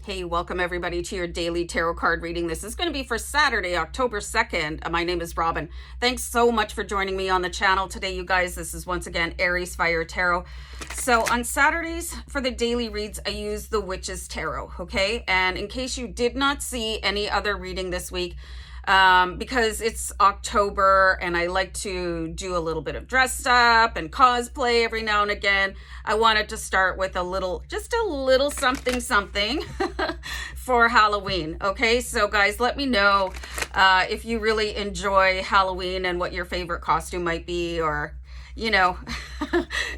Hey, welcome everybody to your daily tarot card reading. This is going to be for Saturday, October 2nd. My name is Robin. Thanks so much for joining me on the channel today, you guys. This is once again Aries Fire Tarot. So on Saturdays for the daily reads, I use the Witch's Tarot, okay? And in case you did not see any other reading this week, because it's October and I like to do a little bit of dressed up and cosplay every now and again, I wanted to start with just a little something for Halloween. Okay, so guys, let me know if you really enjoy Halloween and what your favorite costume might be, or you know,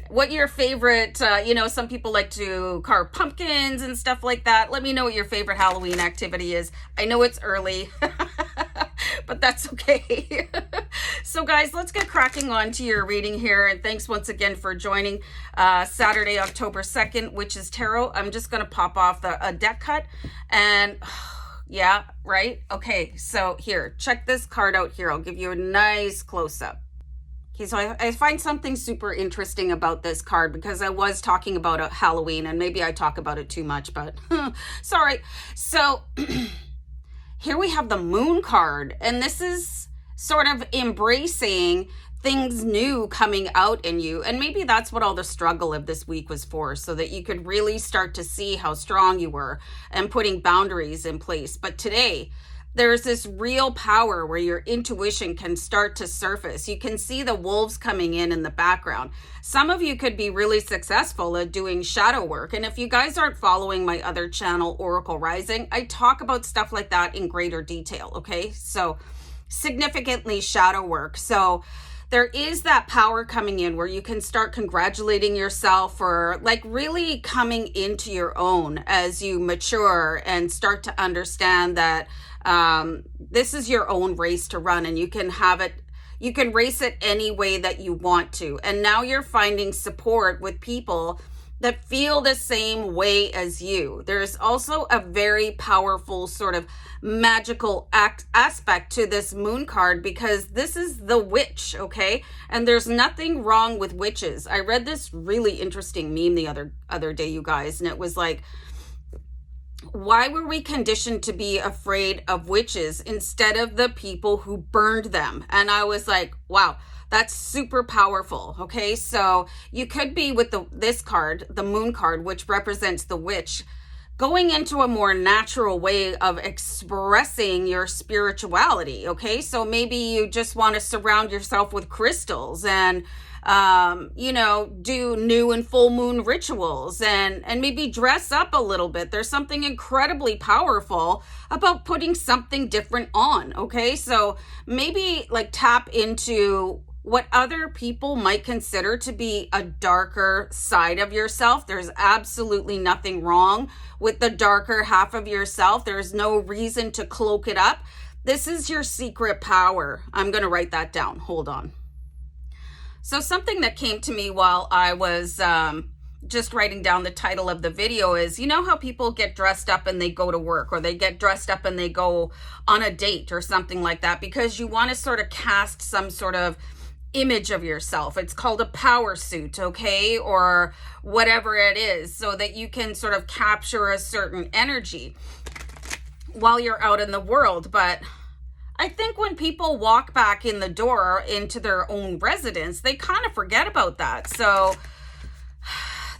what your favorite, some people like to carve pumpkins and stuff like that. Let me know what your favorite Halloween activity is. I know it's early, but that's okay. So guys, let's get cracking on to your reading here. And thanks once again for joining Saturday, October 2nd, Witch's Tarot. I'm just going to pop off a deck cut and yeah, right? Okay, so here, check this card out here. I'll give you a nice close-up. Okay, so I find something super interesting about this card because I was talking about Halloween and maybe I talk about it too much, but sorry. So here we have the Moon card, and this is sort of embracing things new coming out in you. And maybe that's what all the struggle of this week was for, so that you could really start to see how strong you were and putting boundaries in place. But today, there's this real power where your intuition can start to surface. You can see the wolves coming in the background. Some of you could be really successful at doing shadow work. And if you guys aren't following my other channel, Oracle Rising, I talk about stuff like that in greater detail, okay? So significantly shadow work. So there is that power coming in where you can start congratulating yourself for like really coming into your own as you mature and start to understand that this is your own race to run, and you can race it any way that you want to. And now you're finding support with people that feel the same way as you. There's also a very powerful sort of magical aspect to this Moon card because this is the witch, okay? And there's nothing wrong with witches. I read this really interesting meme the other day, you guys, and it was like, why were we conditioned to be afraid of witches instead of the people who burned them? And I was like, wow, that's super powerful. Okay, so you could be with this card, the Moon card, which represents the witch, going into a more natural way of expressing your spirituality. Okay, so maybe you just want to surround yourself with crystals and do new and full moon rituals and maybe dress up a little bit. There's something incredibly powerful about putting something different on. Okay, so maybe like tap into what other people might consider to be a darker side of yourself. There's absolutely nothing wrong with the darker half of yourself. There's no reason to cloak it up. This is your secret power. I'm going to write that down. Hold on. So something that came to me while I was just writing down the title of the video is, you know how people get dressed up and they go to work, or they get dressed up and they go on a date or something like that because you want to sort of cast some sort of image of yourself. It's called a power suit, okay? Or whatever it is, so that you can sort of capture a certain energy while you're out in the world. But I think when people walk back in the door into their own residence, they kind of forget about that. So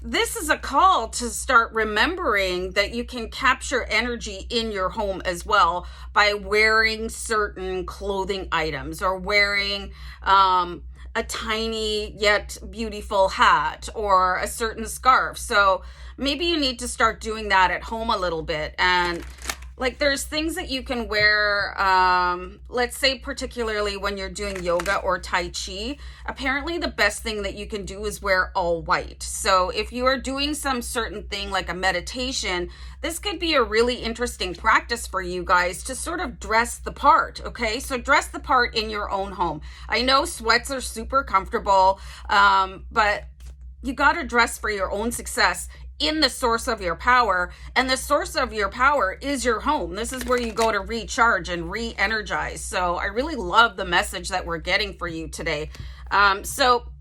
this is a call to start remembering that you can capture energy in your home as well by wearing certain clothing items, or wearing a tiny yet beautiful hat or a certain scarf. So maybe you need to start doing that at home a little bit. And like there's things that you can wear, let's say particularly when you're doing yoga or Tai Chi, apparently the best thing that you can do is wear all white. So if you are doing some certain thing like a meditation, this could be a really interesting practice for you guys to sort of dress the part, okay? So dress the part in your own home. I know sweats are super comfortable, but you got to dress for your own success in the source of your power, and the source of your power is your home. This is where you go to recharge and re-energize. So I really love the message that we're getting for you today. So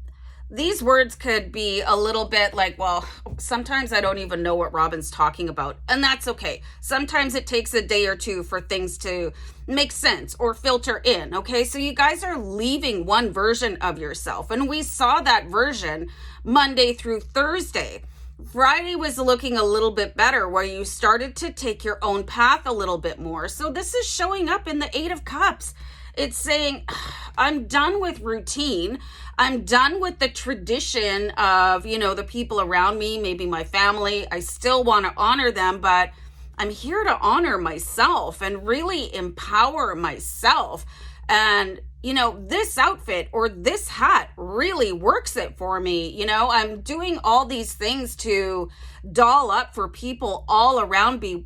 these words could be a little bit like, well, sometimes I don't even know what Robin's talking about. And that's okay. Sometimes it takes a day or two for things to make sense or filter in. Okay. So you guys are leaving one version of yourself. And we saw that version Monday through Thursday. Friday was looking a little bit better, where you started to take your own path a little bit more. So this is showing up in the Eight of Cups. It's saying, I'm done with routine. I'm done with the tradition of, the people around me, maybe my family. I still want to honor them, but I'm here to honor myself and really empower myself. And, this outfit or this hat really works it for me. I'm doing all these things to doll up for people all around me.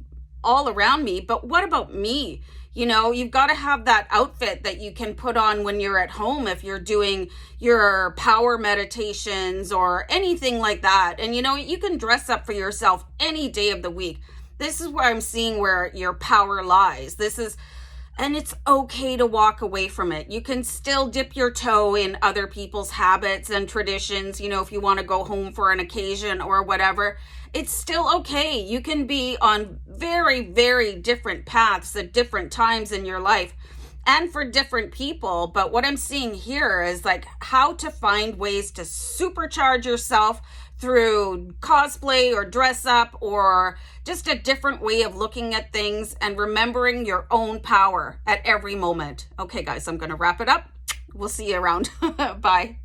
But what about me? You've got to have that outfit that you can put on when you're at home if you're doing your power meditations or anything like that. And, you can dress up for yourself any day of the week. This is where I'm seeing where your power lies. And it's okay to walk away from it. You can still dip your toe in other people's habits and traditions, if you want to go home for an occasion or whatever. It's still okay. You can be on very, very different paths at different times in your life and for different people. But what I'm seeing here is like how to find ways to supercharge yourself through cosplay or dress up or just a different way of looking at things and remembering your own power at every moment. Okay, guys, I'm going to wrap it up. We'll see you around. Bye.